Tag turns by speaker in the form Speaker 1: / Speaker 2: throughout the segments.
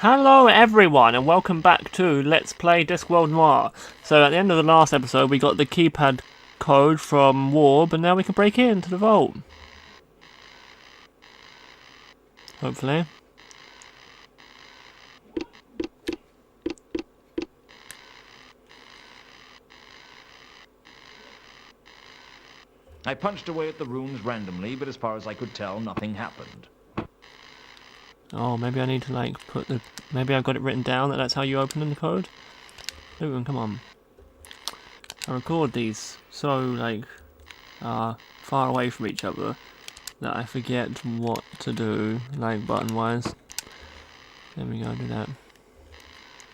Speaker 1: Hello everyone and welcome back to Let's Play Discworld Noir. So at the end of the last episode we got the keypad code from Warb and now we can break into the vault. Hopefully.
Speaker 2: I punched away at the runes randomly, but as far as I could tell, nothing happened.
Speaker 1: Oh, maybe I need to like put the... Maybe I've got it written down that that's how you open the code? Luton, come on. I record these so like far away from each other that I forget what to do, like button wise. There we go, do that.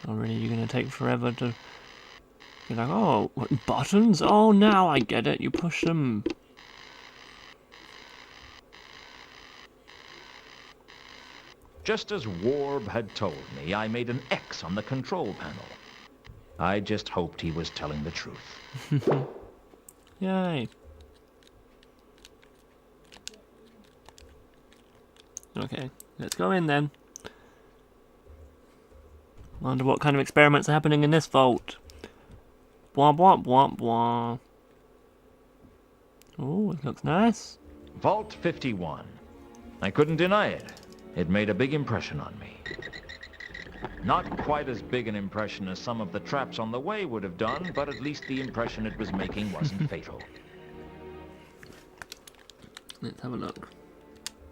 Speaker 1: Oh really, you're gonna take forever to... You're like, oh, what, buttons? Oh, now I get it, you push them.
Speaker 2: Just as Warb had told me, I made an X on the control panel. I just hoped he was telling the truth.
Speaker 1: Yay. Okay, let's go in then. Wonder what kind of experiments are happening in this vault. Blah blah blah blah. Oh, it looks nice.
Speaker 2: Vault 51. I couldn't deny it. It made a big impression on me. Not quite as big an impression as some of the traps on the way would have done, but at least the impression it was making wasn't fatal.
Speaker 1: Let's have a look.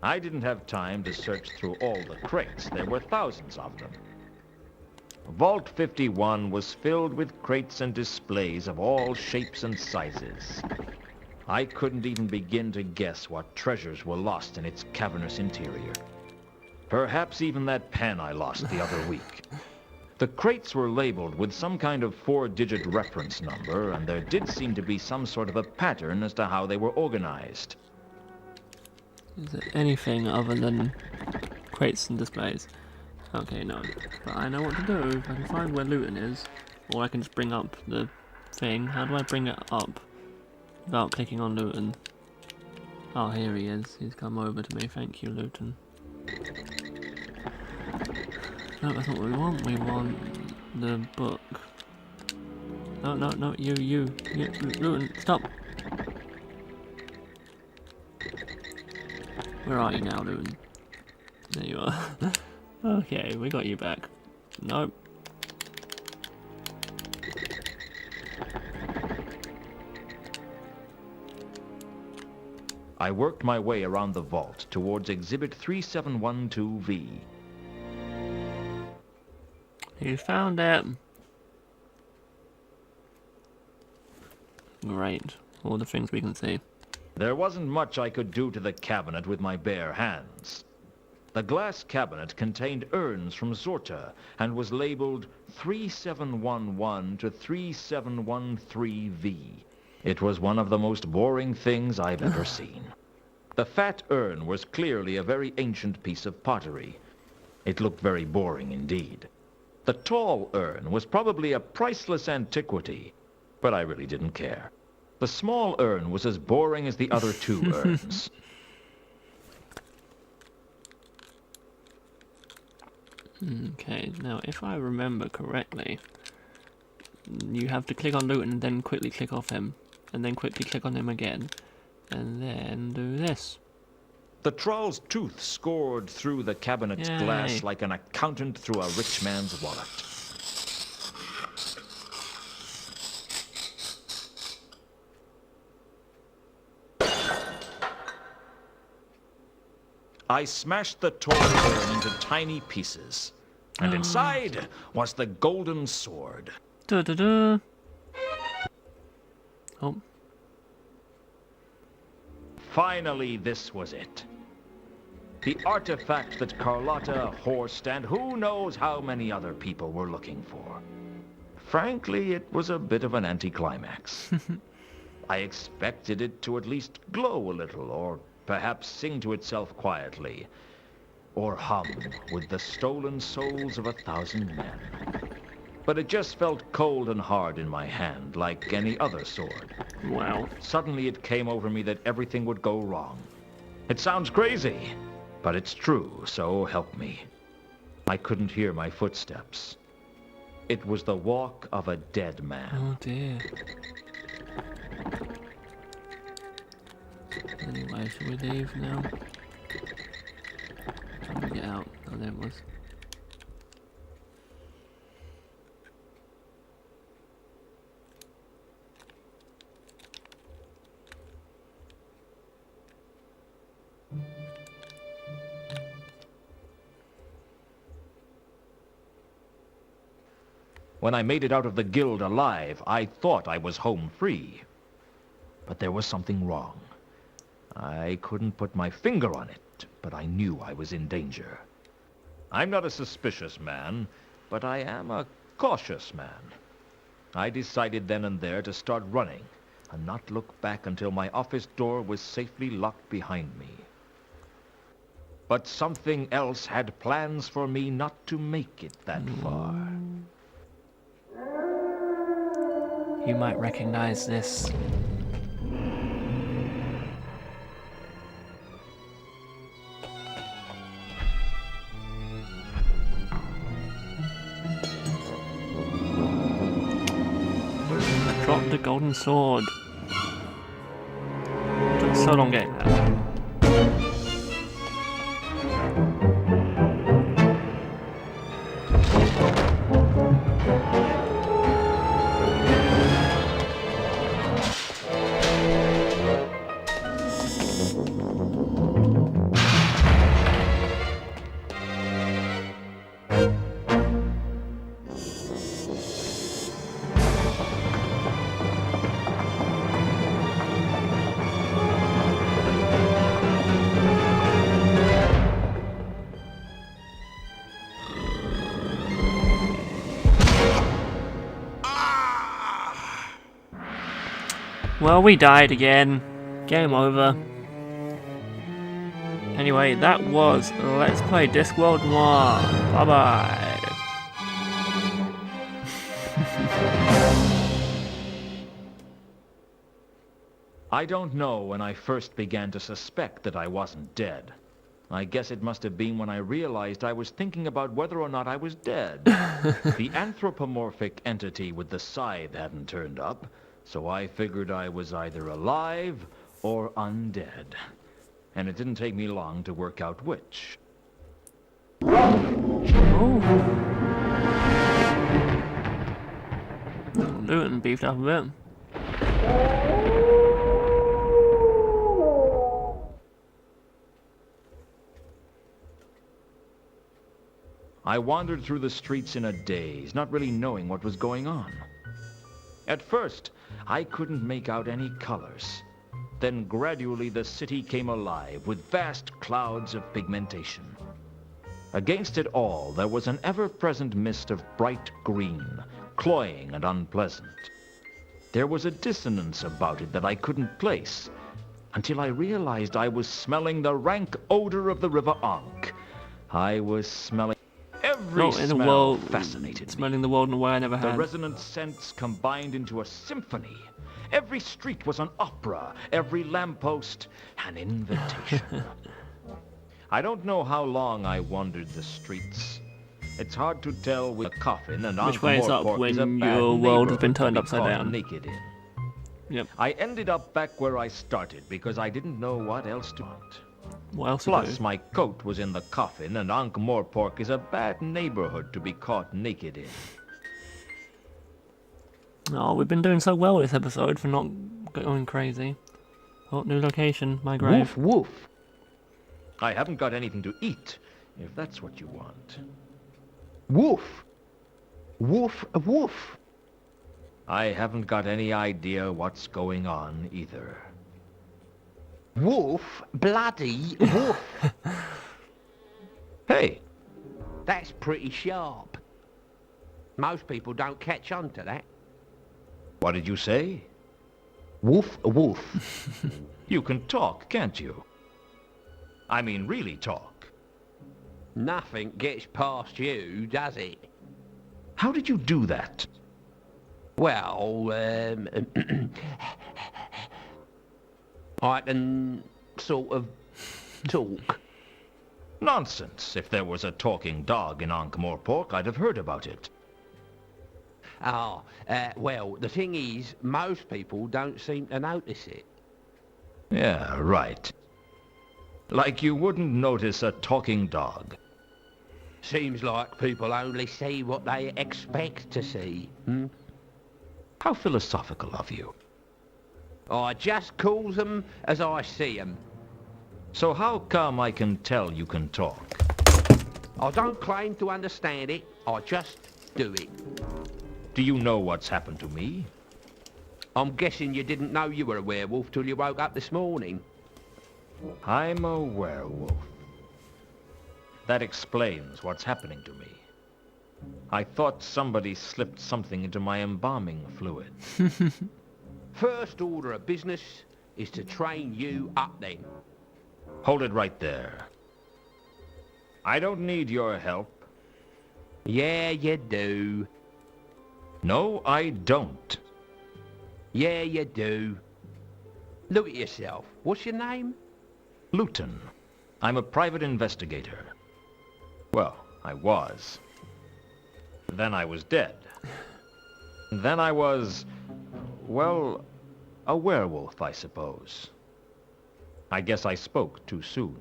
Speaker 2: I didn't have time to search through all the crates. There were thousands of them. Vault 51 was filled with crates and displays of all shapes and sizes. I couldn't even begin to guess what treasures were lost in its cavernous interior. Perhaps even that pen I lost the other week. The crates were labeled with some kind of 4-digit reference number, and there did seem to be some sort of a pattern as to how they were organized.
Speaker 1: Is it anything other than crates and displays? Okay, no. But I know what to do. If I can find where Luton is, or I can just bring up the thing. How do I bring it up without clicking on Luton? Oh, here he is. He's come over to me. Thank you, Luton. No, that's not what we want. We want the book. No, no, no, you, Luton, stop! Where are you now, Luton? There you are. Okay, we got you back. Nope.
Speaker 2: I worked my way around the vault towards Exhibit 3712V.
Speaker 1: You found it. Great. All the things we can see.
Speaker 2: There wasn't much I could do to the cabinet with my bare hands. The glass cabinet contained urns from Zorta and was labeled 3711 to 3713V. It was one of the most boring things I've ever seen. The fat urn was clearly a very ancient piece of pottery. It looked very boring indeed. The tall urn was probably a priceless antiquity, but I really didn't care. The small urn was as boring as the other two urns.
Speaker 1: Okay, now if I remember correctly, you have to click on Luton and then quickly click off him, and then quickly click on him again, and then do this.
Speaker 2: The troll's tooth scored through the cabinet's
Speaker 1: Yay.
Speaker 2: glass like an accountant through a rich man's wallet. I smashed the toy urn into tiny pieces, and inside was the golden sword.
Speaker 1: Da-da-da. Oh.
Speaker 2: Finally, this was it. The artifact that Carlotta, Horst, and who knows how many other people were looking for. Frankly, it was a bit of an anticlimax. I expected it to at least glow a little, or perhaps sing to itself quietly, or hum with the stolen souls of 1,000 men. But it just felt cold and hard in my hand, like any other sword.
Speaker 1: Wow.
Speaker 2: Suddenly it came over me that everything would go wrong. It sounds crazy, but it's true, so help me. I couldn't hear my footsteps. It was the walk of a dead man.
Speaker 1: Oh dear. Anyway, should we leave now? Trying to get out. Oh, there it was.
Speaker 2: When I made it out of the guild alive, I thought I was home free. But there was something wrong. I couldn't put my finger on it, but I knew I was in danger. I'm not a suspicious man, but I am a cautious man. I decided then and there to start running and not look back until my office door was safely locked behind me. But something else had plans for me not to make it that far.
Speaker 1: You might recognize this. Drop the golden sword. Took so long getting that. Well, we died again. Game over. Anyway, that was Let's Play Discworld Noir. Bye bye.
Speaker 2: I don't know when I first began to suspect that I wasn't dead. I guess it must have been when I realized I was thinking about whether or not I was dead. The anthropomorphic entity with the scythe hadn't turned up, so I figured I was either alive or undead. And it didn't take me long to work out which.
Speaker 1: Oh. Loot and beefed up a bit.
Speaker 2: I wandered through the streets in a daze, not really knowing what was going on. At first, I couldn't make out any colors. Then gradually the city came alive with vast clouds of pigmentation. Against it all, there was an ever-present mist of bright green, cloying and unpleasant. There was a dissonance about it that I couldn't place, until I realized I was smelling the rank odor of the River Ankh. I was smelling... Every smell fascinated me.
Speaker 1: Smelling the world in a way I never had.
Speaker 2: The resonant scents combined into a symphony. Every street was an opera, every lamppost an invitation. I don't know how long I wandered the streets. It's hard to tell with a coffin and
Speaker 1: which way is up when your world has been turned upside down.
Speaker 2: Naked in.
Speaker 1: Yep.
Speaker 2: I ended up back where I started because I didn't know what else to want.
Speaker 1: What else
Speaker 2: Plus, my coat was in the coffin, and Ankh-Morpork is a bad neighborhood to be caught naked in.
Speaker 1: Oh, we've been doing so well this episode for not going crazy. Oh, new location, my grave.
Speaker 2: Woof, woof. I haven't got anything to eat, if that's what you want. Woof. Woof, woof. I haven't got any idea what's going on either.
Speaker 3: Wolf, bloody wolf.
Speaker 2: Hey.
Speaker 3: That's pretty sharp. Most people don't catch on to that.
Speaker 2: What did you say?
Speaker 3: Wolf, wolf.
Speaker 2: You can talk, can't you? I mean, really talk.
Speaker 3: Nothing gets past you, does it?
Speaker 2: How did you do that?
Speaker 3: Well, I can sort of talk.
Speaker 2: Nonsense. If there was a talking dog in Ankh-Morpork, I'd have heard about it.
Speaker 3: Well, the thing is, most people don't seem to notice it.
Speaker 2: Yeah, right. Like you wouldn't notice a talking dog.
Speaker 3: Seems like people only see what they expect to see.
Speaker 2: How philosophical of you.
Speaker 3: I just calls them as I see 'em.
Speaker 2: So how come I can tell you can talk?
Speaker 3: I don't claim to understand it, I just do it.
Speaker 2: Do you know what's happened to me?
Speaker 3: I'm guessing you didn't know you were a werewolf till you woke up this morning.
Speaker 2: I'm a werewolf. That explains what's happening to me. I thought somebody slipped something into my embalming fluid.
Speaker 3: First order of business is to train you up then.
Speaker 2: Hold it right there. I don't need your help.
Speaker 3: Yeah, you do.
Speaker 2: No, I don't.
Speaker 3: Yeah, you do. Look at yourself. What's your name?
Speaker 2: Luton. I'm a private investigator. Well, I was. Then I was dead. Then I was, well, a werewolf, I suppose. I guess I spoke too soon.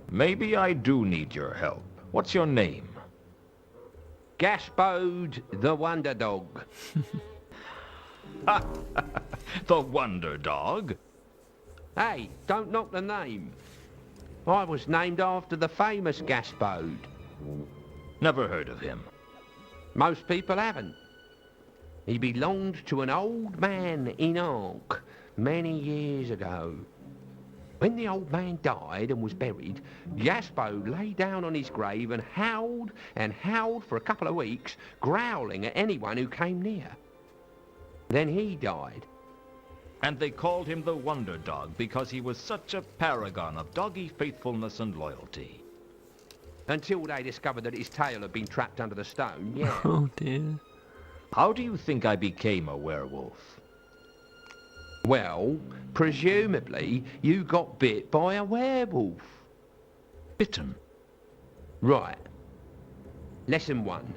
Speaker 2: Maybe I do need your help. What's your name?
Speaker 3: Gaspode the Wonder Dog.
Speaker 2: The Wonder Dog?
Speaker 3: Hey, don't knock the name. I was named after the famous Gaspode.
Speaker 2: Never heard of him.
Speaker 3: Most people haven't. He belonged to an old man in Ankh many years ago. When the old man died and was buried, Gaspode lay down on his grave and howled for a couple of weeks, growling at anyone who came near. Then he died.
Speaker 2: And they called him the Wonder Dog because he was such a paragon of doggy faithfulness and loyalty.
Speaker 3: Until they discovered that his tail had been trapped under the stone, yeah.
Speaker 1: Oh dear.
Speaker 2: How do you think I became a werewolf?
Speaker 3: Well, presumably you got bit by a werewolf.
Speaker 2: Bitten.
Speaker 3: Right. Lesson 1.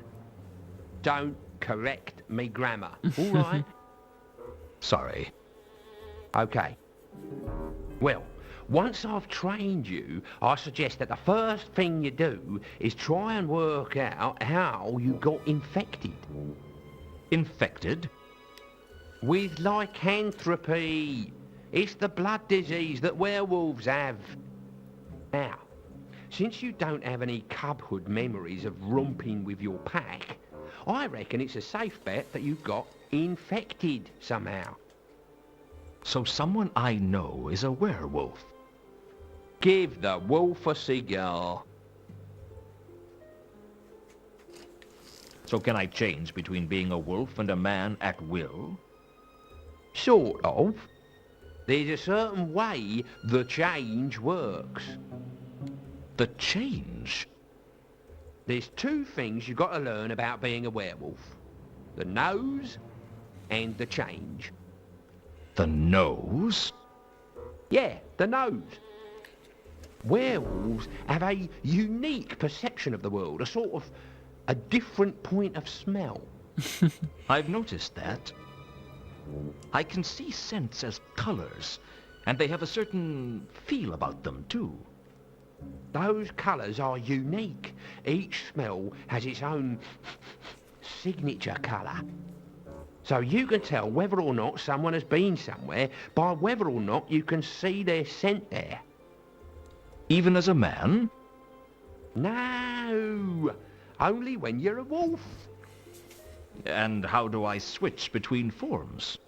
Speaker 3: Don't correct me grammar, all right?
Speaker 2: Sorry.
Speaker 3: Okay. Well, once I've trained you, I suggest that the first thing you do is try and work out how you got infected.
Speaker 2: Infected?
Speaker 3: With lycanthropy. It's the blood disease that werewolves have. Now, since you don't have any cubhood memories of romping with your pack, I reckon it's a safe bet that you got infected somehow.
Speaker 2: So someone I know is a werewolf.
Speaker 3: Give the wolf a cigar.
Speaker 2: So can I change between being a wolf and a man at will?
Speaker 3: Sort of. There's a certain way the change works.
Speaker 2: The change?
Speaker 3: There's 2 things you've got to learn about being a werewolf. The nose and the change.
Speaker 2: The nose?
Speaker 3: Yeah, the nose. Werewolves have a unique perception of the world, a sort of a different point of smell.
Speaker 2: I've noticed that. I can see scents as colors, and they have a certain feel about them, too.
Speaker 3: Those colours are unique. Each smell has its own signature colour. So you can tell whether or not someone has been somewhere by whether or not you can see their scent there.
Speaker 2: Even as a man?
Speaker 3: No, only when you're a wolf.
Speaker 2: And how do I switch between forms?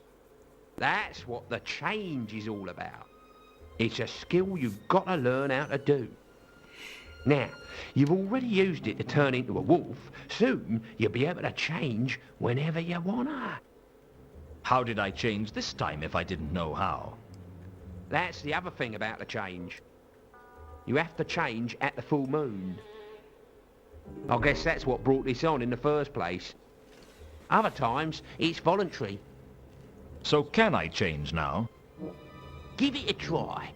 Speaker 3: That's what the change is all about. It's a skill you've got to learn how to do. Now, you've already used it to turn into a wolf. Soon, you'll be able to change whenever you wanna.
Speaker 2: How did I change this time if I didn't know how?
Speaker 3: That's the other thing about the change. You have to change at the full moon. I guess that's what brought this on in the first place. Other times, it's voluntary.
Speaker 2: So can I change now?
Speaker 3: Give it a try.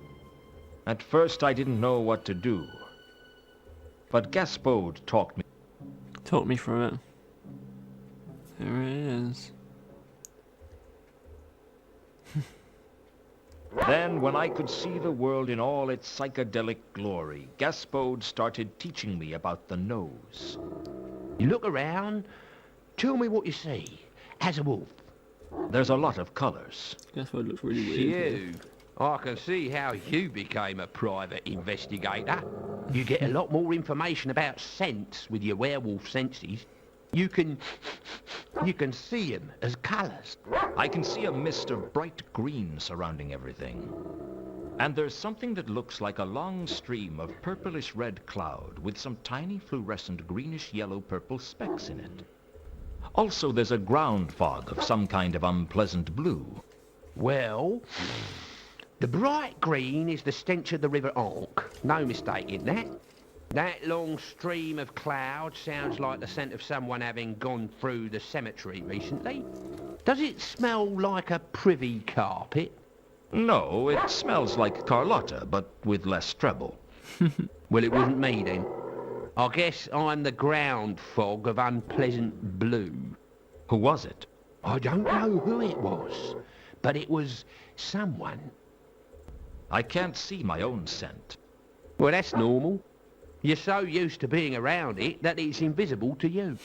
Speaker 2: At first I didn't know what to do. but Gaspode talked me.
Speaker 1: Talk me through it. Here it is.
Speaker 2: Then, when I could see the world in all its psychedelic glory, Gaspode started teaching me about the nose.
Speaker 3: You look around, tell me what you see. As a wolf.
Speaker 2: There's a lot of colors.
Speaker 1: Guess what looks really weird. here.
Speaker 3: You. I can see how you became a private investigator. You get a lot more information about scents with your werewolf senses. You can see them as colours.
Speaker 2: I can see a mist of bright green surrounding everything. And there's something that looks like a long stream of purplish red cloud with some tiny fluorescent greenish yellow purple specks in it. Also, there's a ground fog of some kind of unpleasant blue.
Speaker 3: Well, the bright green is the stench of the River Ankh. No mistake in that. That long stream of cloud sounds like the scent of someone having gone through the cemetery recently. Does it smell like a privy carpet?
Speaker 2: No, it smells like Carlotta, but with less treble.
Speaker 3: Well, it wasn't me then. I guess I'm the ground fog of unpleasant blue.
Speaker 2: Who was it?
Speaker 3: I don't know who it was, but it was someone.
Speaker 2: I can't see my own scent.
Speaker 3: Well, that's normal. You're so used to being around it that it's invisible to you.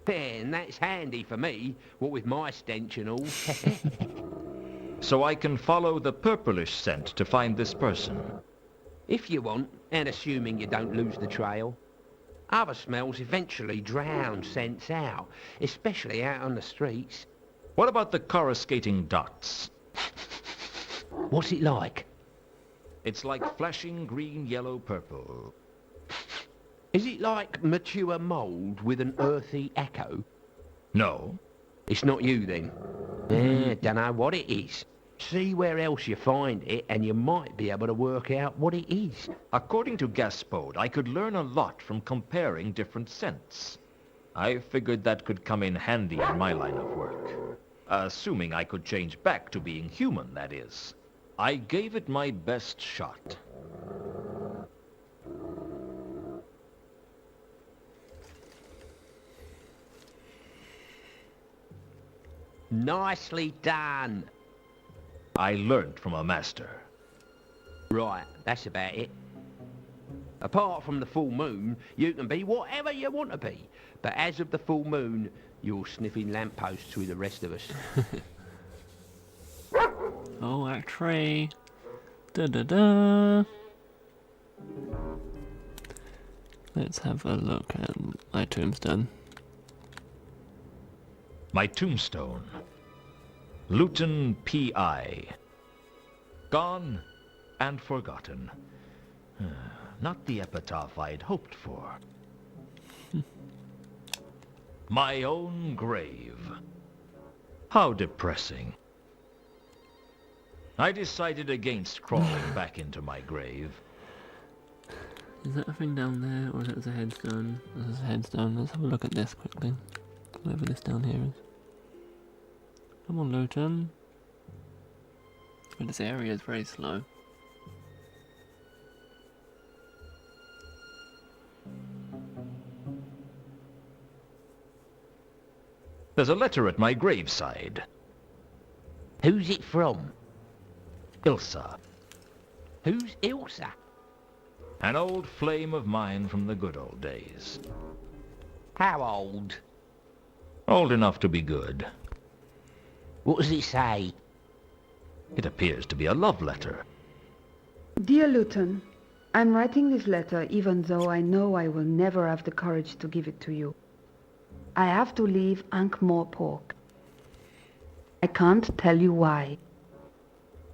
Speaker 3: And that's handy for me, what with my stench and all.
Speaker 2: So I can follow the purplish scent to find this person.
Speaker 3: If you want, and assuming you don't lose the trail. Other smells eventually drown scents out, especially out on the streets.
Speaker 2: What about the coruscating dots?
Speaker 3: What's it like?
Speaker 2: It's like flashing green, yellow, purple.
Speaker 3: Is it like mature mould with an earthy echo?
Speaker 2: No.
Speaker 3: It's not you then. Dunno what it is. See where else you find it and you might be able to work out what it is.
Speaker 2: According to Gaspode, I could learn a lot from comparing different scents. I figured that could come in handy in my line of work. Assuming I could change back to being human, that is. I gave it my best shot.
Speaker 3: Nicely done.
Speaker 2: I learned from a master.
Speaker 3: Right, that's about it. Apart from the full moon, you can be whatever you want to be. But as of the full moon, you're sniffing lampposts with the rest of us.
Speaker 1: Oh, that tree. Da da da. Let's have a look at my tombstone.
Speaker 2: My tombstone. Luton P.I. Gone and forgotten. Not the epitaph I'd hoped for. My own grave. How depressing. I decided against crawling back into my grave.
Speaker 1: Is that a thing down there, or is it a headstone? This is a headstone. Let's have a look at this quickly. Whatever this down here is. Come on, Luton. But this area is very slow.
Speaker 2: There's a letter at my graveside.
Speaker 3: Who's it from?
Speaker 2: Ilsa.
Speaker 3: Who's Ilsa?
Speaker 2: An old flame of mine from the good old days.
Speaker 3: How old?
Speaker 2: Old enough to be good.
Speaker 3: What does it say?
Speaker 2: It appears to be a love letter.
Speaker 4: Dear Luton, I'm writing this letter even though I know I will never have the courage to give it to you. I have to leave Ankh-Morpork. I can't tell you why.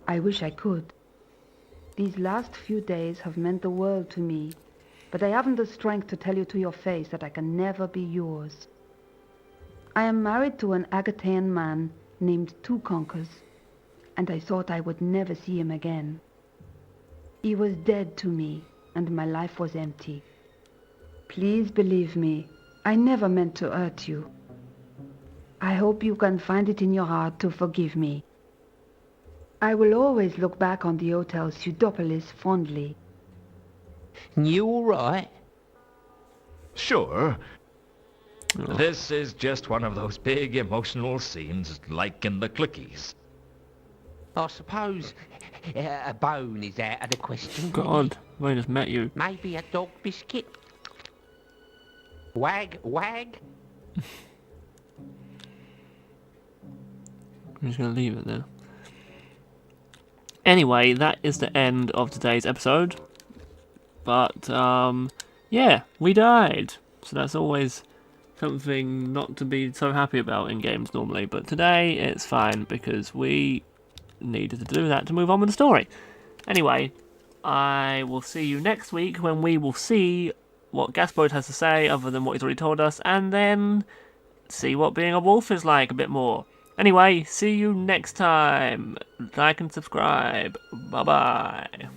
Speaker 4: I wish I could. These last few days have meant the world to me, but I haven't the strength to tell you to your face that I can never be yours. I am married to an Agatean man named Two Conkers, and I thought I would never see him again. He was dead to me, and my life was empty. Please believe me, I never meant to hurt you. I hope you can find it in your heart to forgive me. I will always look back on the Hotel Pseudopolis fondly.
Speaker 3: You all right?
Speaker 2: Sure.
Speaker 1: Oh.
Speaker 2: This is just one of those big emotional scenes like in the Clickies.
Speaker 3: I suppose a bone is out of the question.
Speaker 1: God, I just met you.
Speaker 3: Maybe a dog biscuit. Wag, wag.
Speaker 1: I'm just going to leave it there. Anyway, that is the end of today's episode. But, yeah, we died. So that's always something not to be so happy about in games normally. But today, it's fine because we needed to do that to move on with the story. Anyway, I will see you next week when we will see what Gaspard has to say other than what he's already told us. And then see what being a wolf is like a bit more. Anyway, see you next time. Like and subscribe. Bye-bye.